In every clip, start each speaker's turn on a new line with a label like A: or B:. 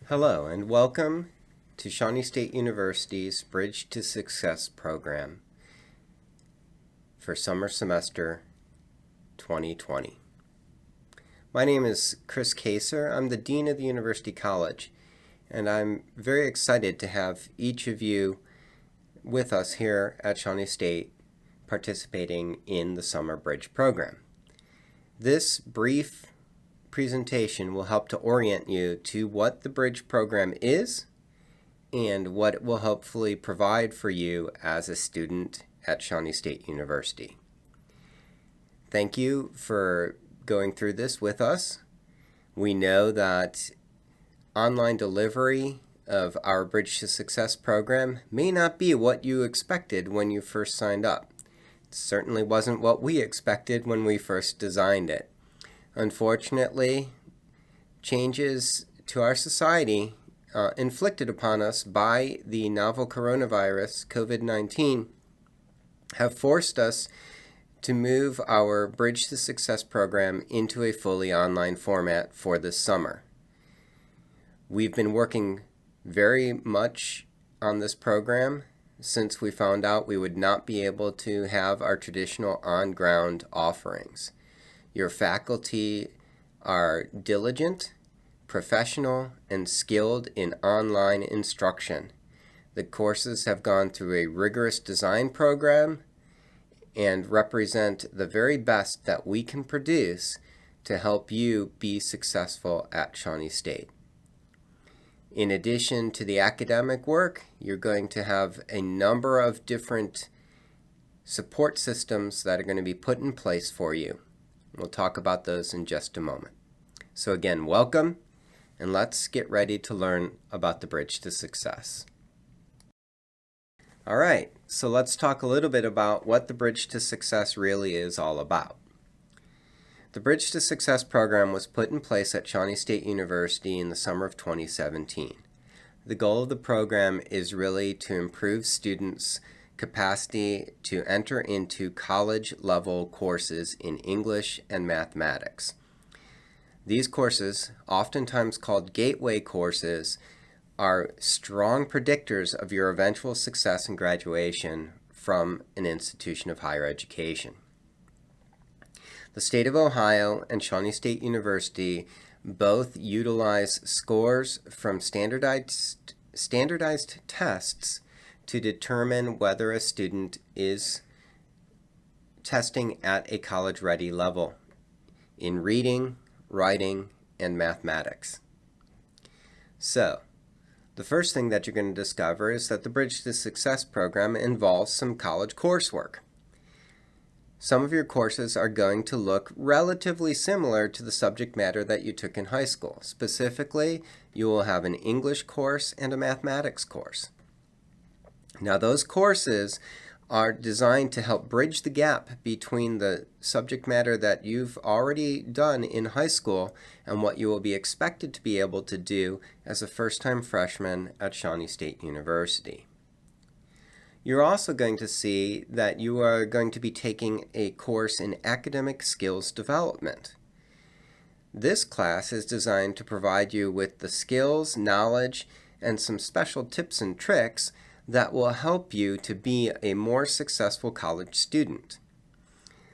A: Hello and welcome to Shawnee State University's Bridge to Success program for summer semester 2020. My name is Chris Kaser. I'm the Dean of the University College, and I'm very excited to have each of you with us here at Shawnee State participating in the Summer Bridge program. This brief presentation will help to orient you to what the Bridge program is and what it will hopefully provide for you as a student at Shawnee State University. Thank you for going through this with us. We know that online delivery of our Bridge to Success program may not be what you expected when you first signed up. It certainly wasn't what we expected when we first designed it. Unfortunately, changes to our society inflicted upon us by the novel coronavirus, COVID-19, have forced us to move our Bridge to Success program into a fully online format for this summer. We've been working very much on this program since we found out we would not be able to have our traditional on-ground offerings. Your faculty are diligent, professional, and skilled in online instruction. The courses have gone through a rigorous design program and represent the very best that we can produce to help you be successful at Shawnee State. In addition to the academic work, you're going to have a number of different support systems that are going to be put in place for you. We'll talk about those in just a moment. So again, welcome, and let's get ready to learn about the Bridge to Success. All right, so let's talk a little bit about what the Bridge to Success really is all about. The Bridge to Success program was put in place at Shawnee State University in the summer of 2017. The goal of the program is really to improve students' capacity to enter into college-level courses in English and mathematics. These courses, oftentimes called gateway courses, are strong predictors of your eventual success in graduation from an institution of higher education. The state of Ohio and Shawnee State University both utilize scores from standardized tests to determine whether a student is testing at a college-ready level in reading, writing, and mathematics. So, the first thing that you're going to discover is that the Bridge to Success program involves some college coursework. Some of your courses are going to look relatively similar to the subject matter that you took in high school. Specifically, you will have an English course and a mathematics course. Now, those courses are designed to help bridge the gap between the subject matter that you've already done in high school and what you will be expected to be able to do as a first-time freshman at Shawnee State University. You're also going to see that you are going to be taking a course in academic skills development. This class is designed to provide you with the skills, knowledge, and some special tips and tricks that will help you to be a more successful college student.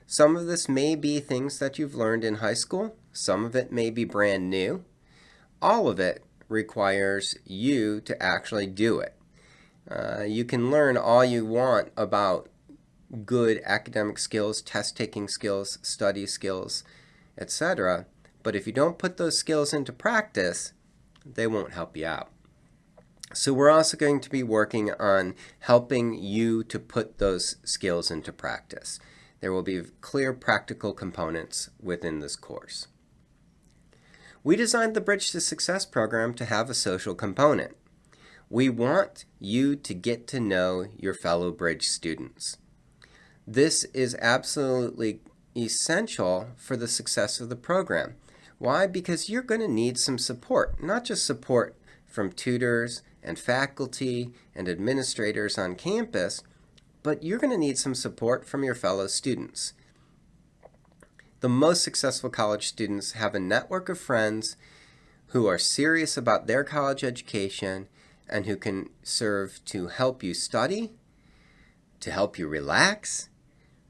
A: Some of this may be things that you've learned in high school. Some of it may be brand new. All of it requires you to actually do it. You can learn all you want about good academic skills, test-taking skills, study skills, etc. But if you don't put those skills into practice, they won't help you out. So we're also going to be working on helping you to put those skills into practice. There will be clear practical components within this course. We designed the Bridge to Success program to have a social component. We want you to get to know your fellow Bridge students. This is absolutely essential for the success of the program. Why? Because you're going to need some support, not just support from tutors and faculty and administrators on campus, but you're going to need some support from your fellow students. The most successful college students have a network of friends who are serious about their college education and who can serve to help you study, to help you relax,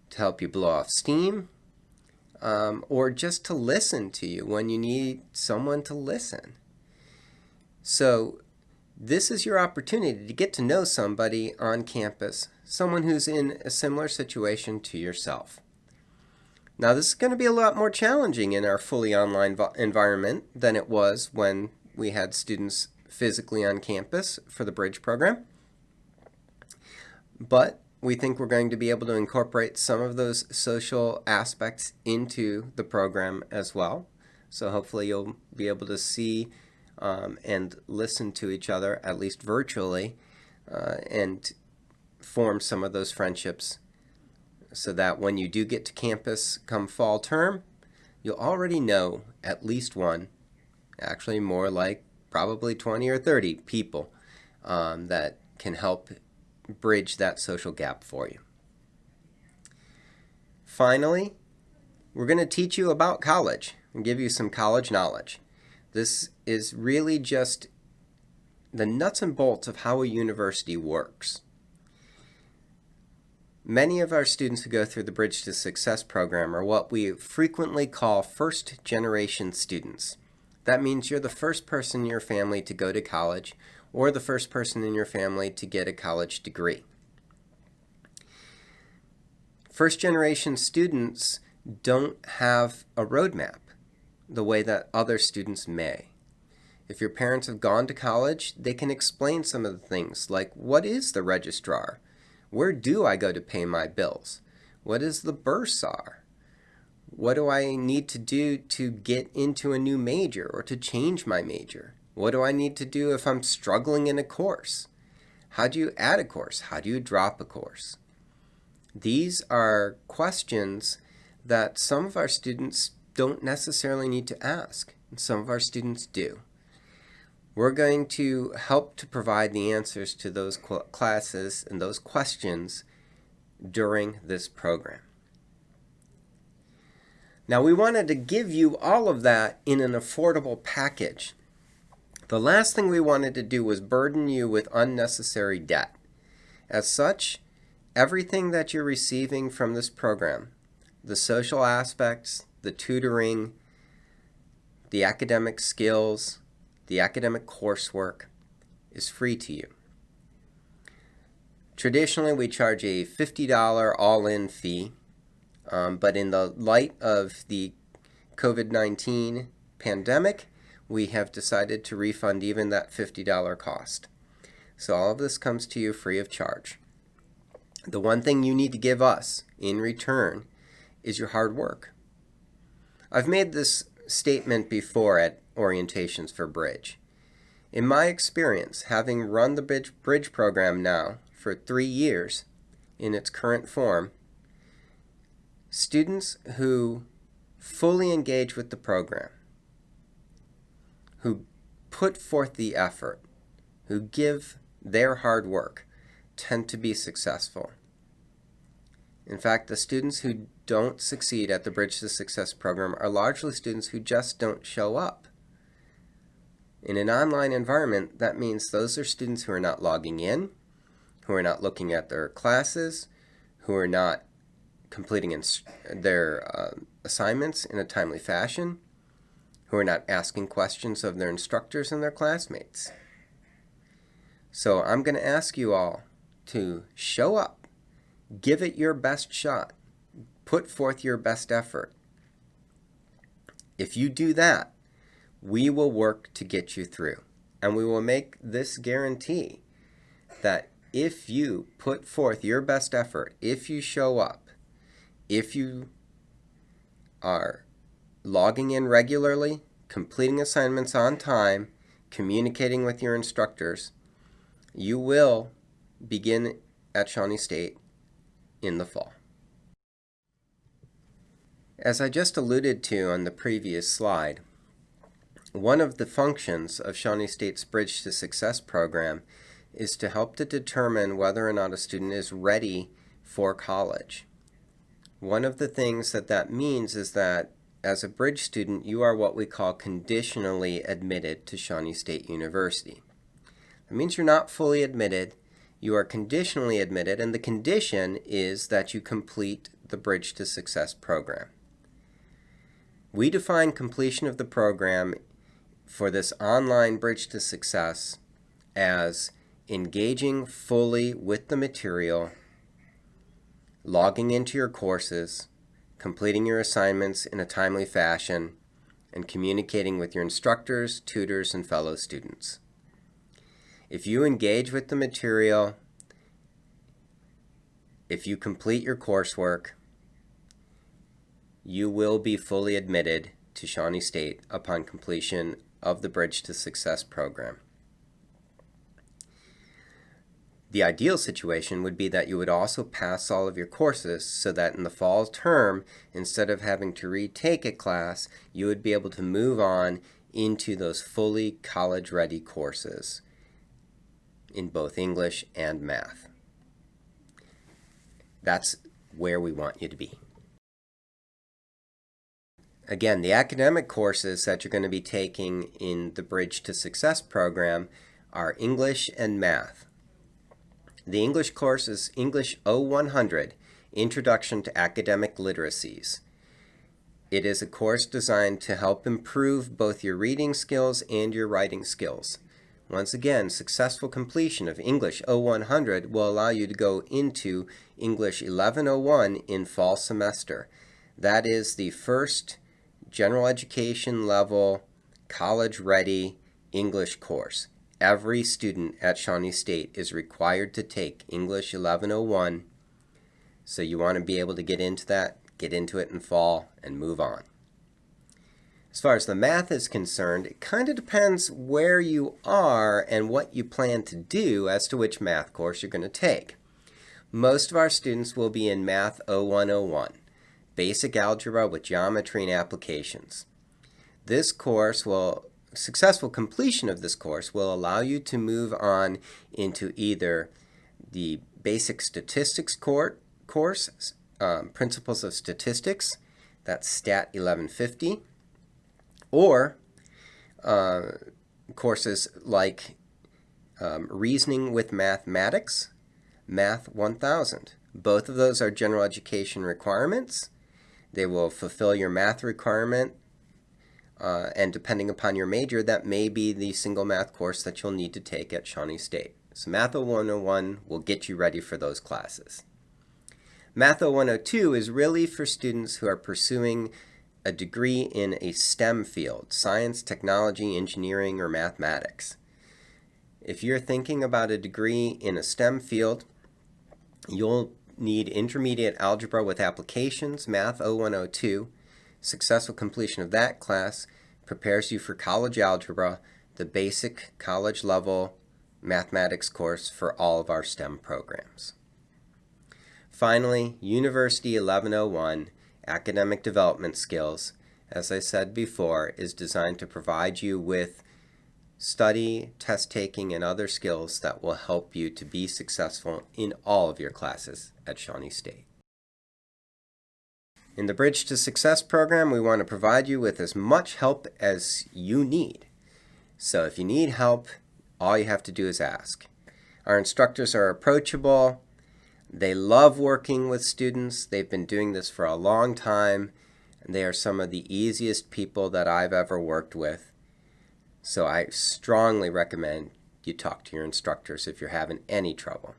A: to help you blow off steam, or just to listen to you when you need someone to listen. So this is your opportunity to get to know somebody on campus, someone who's in a similar situation to yourself. Now, this is going to be a lot more challenging in our fully online environment than it was when we had students physically on campus for the Bridge program. But we think we're going to be able to incorporate some of those social aspects into the program as well. So hopefully you'll be able to see and listen to each other, at least virtually, and form some of those friendships so that when you do get to campus come fall term, you'll already know at least one, actually more like probably 20 or 30 people that can help bridge that social gap for you. Finally, we're going to teach you about college and give you some college knowledge. This is really just the nuts and bolts of how a university works. Many of our students who go through the Bridge to Success program are what we frequently call first-generation students. That means you're the first person in your family to go to college or the first person in your family to get a college degree. First-generation students don't have a roadmap the way that other students may. If your parents have gone to college, they can explain some of the things like, what is the registrar? Where do I go to pay my bills? What is the bursar? What do I need to do to get into a new major or to change my major? What do I need to do if I'm struggling in a course? How do you add a course? How do you drop a course? These are questions that some of our students don't necessarily need to ask, and some of our students do. We're going to help to provide the answers to those classes and those questions during this program. Now, we wanted to give you all of that in an affordable package. The last thing we wanted to do was burden you with unnecessary debt. As such, everything that you're receiving from this program, the social aspects, the tutoring, the academic skills, the academic coursework, is free to you. Traditionally, we charge a $50 all-in fee, but in the light of the COVID-19 pandemic, we have decided to refund even that $50 cost. So all of this comes to you free of charge. The one thing you need to give us in return is your hard work. I've made this statement before at orientations for Bridge. In my experience, having run the Bridge program now for 3 years in its current form, students who fully engage with the program, who put forth the effort, who give their hard work, tend to be successful. In fact, the students who don't succeed at the Bridge to Success program are largely students who just don't show up. In an online environment, that means those are students who are not logging in, who are not looking at their classes, who are not completing their assignments in a timely fashion, who are not asking questions of their instructors and their classmates. So I'm going to ask you all to show up, give it your best shot, put forth your best effort. If you do that, we will work to get you through, and we will make this guarantee that if you put forth your best effort, if you show up, if you are logging in regularly, completing assignments on time, communicating with your instructors, you will begin at Shawnee State in the fall. As I just alluded to on the previous slide, one of the functions of Shawnee State's Bridge to Success program is to help to determine whether or not a student is ready for college. One of the things that means is that as a bridge student, you are what we call conditionally admitted to Shawnee State University. That means you're not fully admitted. You are conditionally admitted, and the condition is that you complete the Bridge to Success program. We define completion of the program for this online Bridge to Success as engaging fully with the material, logging into your courses, completing your assignments in a timely fashion, and communicating with your instructors, tutors, and fellow students. If you engage with the material, if you complete your coursework, you will be fully admitted to Shawnee State upon completion of the Bridge to Success program. The ideal situation would be that you would also pass all of your courses so that in the fall term, instead of having to retake a class, you would be able to move on into those fully college-ready courses in both English and math. That's where we want you to be. Again, the academic courses that you're going to be taking in the Bridge to Success program are English and math. The English course is English 0100, Introduction to Academic Literacies. It is a course designed to help improve both your reading skills and your writing skills. Once again, successful completion of English 0100 will allow you to go into English 1101 in fall semester. That is the first general education level, college-ready English course. Every student at Shawnee State is required to take English 1101, so you want to be able to get into that, get into it in fall, and move on. As far as the math is concerned, it kind of depends where you are and what you plan to do as to which math course you're going to take. Most of our students will be in Math 0101, Basic Algebra with Geometry and Applications. This course successful completion of this course will allow you to move on into either the Basic Statistics course, Principles of Statistics, that's Stat 1150, or courses like Reasoning with Mathematics, Math 1000. Both of those are general education requirements. They will fulfill your math requirement, and depending upon your major, that may be the single math course that you'll need to take at Shawnee State. So Math 101 will get you ready for those classes. Math 102 is really for students who are pursuing a degree in a STEM field, science, technology, engineering, or mathematics. If you're thinking about a degree in a STEM field, you'll need Intermediate Algebra with Applications, Math 0102. Successful completion of that class prepares you for college algebra, the basic college level mathematics course for all of our STEM programs. Finally, University 1101, Academic Development Skills, as I said before, is designed to provide you with study, test taking, and other skills that will help you to be successful in all of your classes at Shawnee State. In the Bridge to Success program, we want to provide you with as much help as you need. So if you need help, all you have to do is ask. Our instructors are approachable. They love working with students. They've been doing this for a long time, and they are some of the easiest people that I've ever worked with. So I strongly recommend you talk to your instructors if you're having any trouble.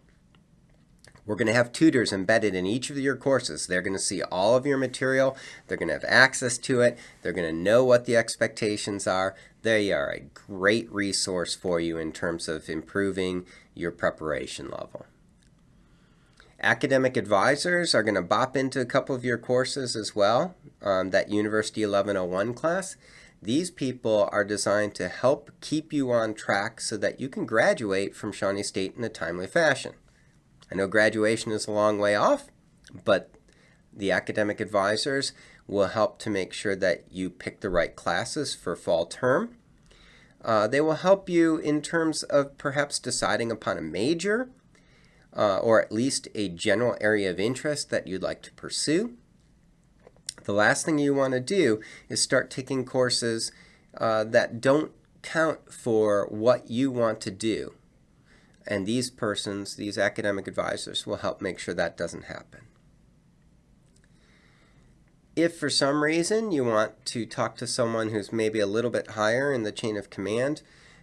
A: We're going to have tutors embedded in each of your courses. They're going to see all of your material. They're going to have access to it. They're going to know what the expectations are. They are a great resource for you in terms of improving your preparation level. Academic advisors are going to bop into a couple of your courses as well, that University 1101 class. These people are designed to help keep you on track so that you can graduate from Shawnee State in a timely fashion. I know graduation is a long way off, but the academic advisors will help to make sure that you pick the right classes for fall term. They will help you in terms of perhaps deciding upon a major, or at least a general area of interest that you'd like to pursue. The last thing you want to do is start taking courses that don't count for what you want to do. And these persons, these academic advisors, will help make sure that doesn't happen. If for some reason you want to talk to someone who's maybe a little bit higher in the chain of command,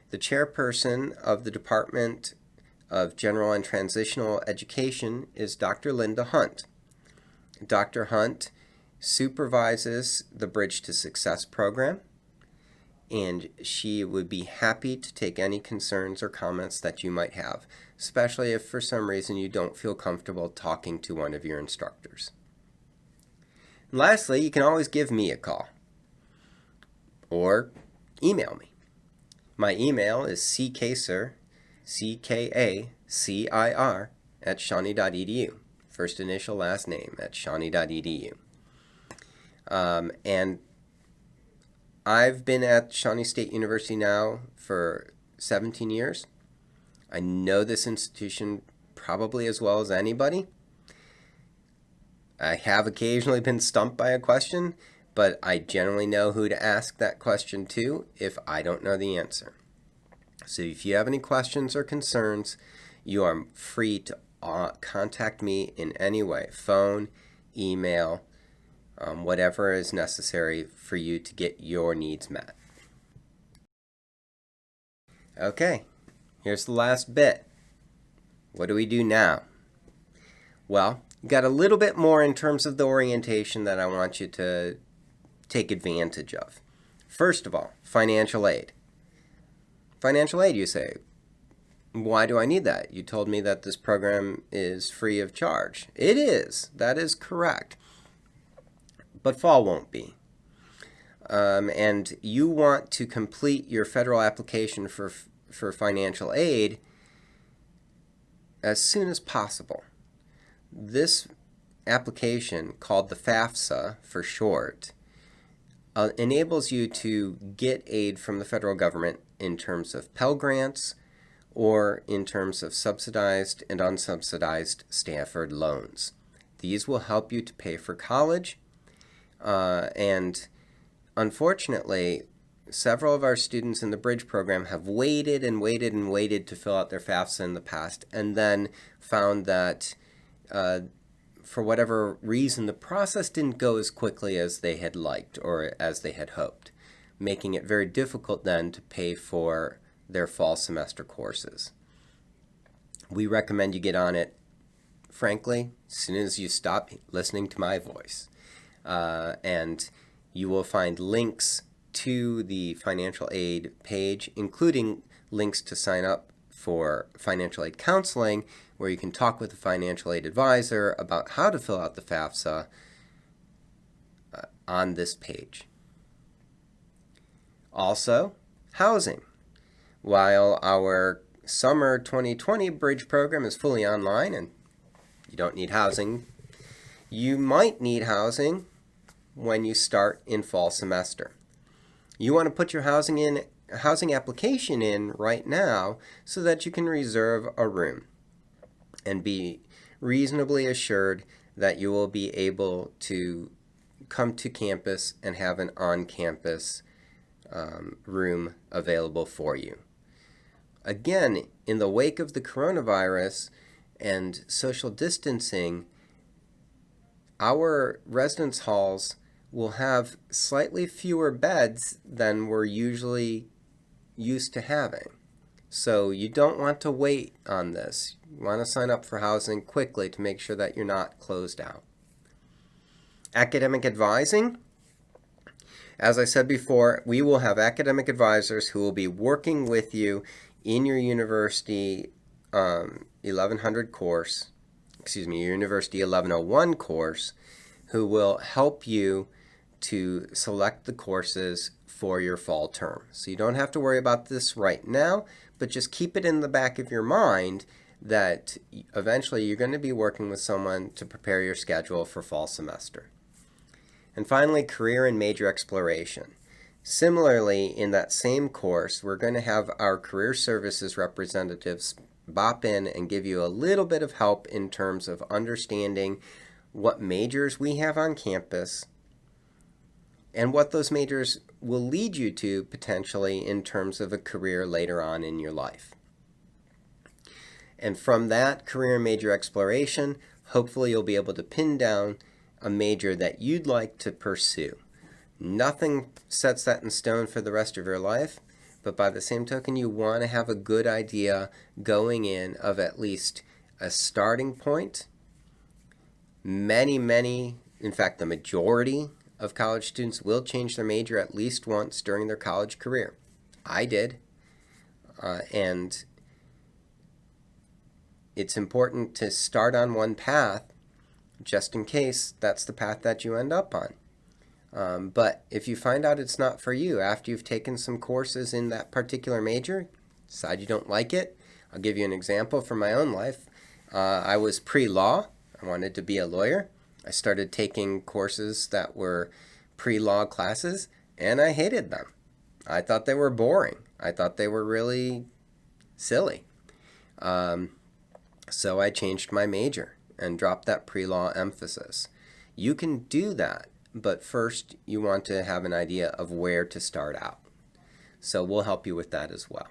A: the chairperson of the Department of General and Transitional Education is Dr. Linda Hunt. Dr. Hunt supervises the Bridge to Success program, and she would be happy to take any concerns or comments that you might have, especially if for some reason you don't feel comfortable talking to one of your instructors. And lastly, you can always give me a call or email me. My email is ckacir, CKACIR, @shawnee.edu. First initial, last name, @shawnee.edu. And I've been at Shawnee State University now for 17 years. I know this institution probably as well as anybody. I have occasionally been stumped by a question, but I generally know who to ask that question to if I don't know the answer. So if you have any questions or concerns, you are free to contact me in any way, phone, email, whatever is necessary for you to get your needs met. Okay, here's the last bit. What do we do now? Well, got a little bit more in terms of the orientation that I want you to take advantage of. First of all, financial aid. Financial aid, you say. Why do I need that? You told me that this program is free of charge. It is. That is correct. But fall won't be. And you want to complete your federal application for financial aid as soon as possible. This application, called the FAFSA for short, enables you to get aid from the federal government in terms of Pell Grants or in terms of subsidized and unsubsidized Stafford loans. These will help you to pay for college. And unfortunately, several of our students in the Bridge program have waited and waited and waited to fill out their FAFSA in the past, and then found that for whatever reason, the process didn't go as quickly as they had liked or as they had hoped, making it very difficult then to pay for their fall semester courses. We recommend you get on it, frankly, as soon as you stop listening to my voice. And you will find links to the financial aid page, including links to sign up for financial aid counseling, where you can talk with a financial aid advisor about how to fill out the FAFSA on this page. Also, housing. While our summer 2020 Bridge program is fully online and you don't need housing, you might need housing when you start in fall semester. You want to put your housing application in right now so that you can reserve a room and be reasonably assured that you will be able to come to campus and have an on-campus room available for you. Again, in the wake of the coronavirus and social distancing, our residence halls will have slightly fewer beds than we're usually used to having. So you don't want to wait on this. You want to sign up for housing quickly to make sure that you're not closed out. Academic advising. As I said before, we will have academic advisors who will be working with you in your university 1100 course, your University 1101 course, who will help you to select the courses for your fall term. So you don't have to worry about this right now, but just keep it in the back of your mind that eventually you're going to be working with someone to prepare your schedule for fall semester. And finally, career and major exploration. Similarly, in that same course, we're going to have our career services representatives bop in and give you a little bit of help in terms of understanding what majors we have on campus, and what those majors will lead you to potentially in terms of a career later on in your life. And from that career and major exploration, hopefully you'll be able to pin down a major that you'd like to pursue. Nothing sets that in stone for the rest of your life, but by the same token, you want to have a good idea going in of at least a starting point. Many, in fact, the majority of college students will change their major at least once during their college career. I did. And it's important to start on one path just in case that's the path that you end up on. But if you find out it's not for you after you've taken some courses in that particular major, decide you don't like it, I'll give you an example from my own life. I was pre-law. I wanted to be a lawyer. I started taking courses that were pre-law classes, and I hated them. I thought they were boring. I thought they were really silly. So I changed my major and dropped that pre-law emphasis. You can do that, but first you want to have an idea of where to start out. So we'll help you with that as well.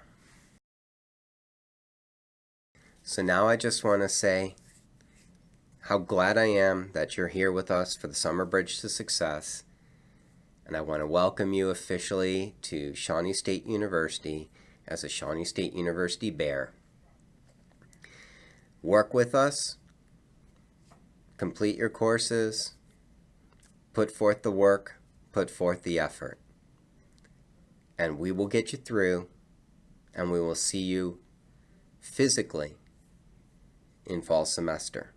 A: So now I just want to say how glad I am that you're here with us for the Summer Bridge to Success. And I want to welcome you officially to Shawnee State University as a Shawnee State University Bear. Work with us, complete your courses, put forth the work, put forth the effort. And we will get you through, and we will see you physically in fall semester.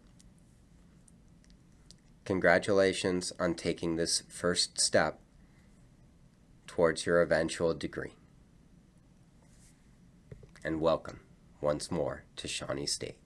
A: Congratulations on taking this first step towards your eventual degree. And welcome once more to Shawnee State.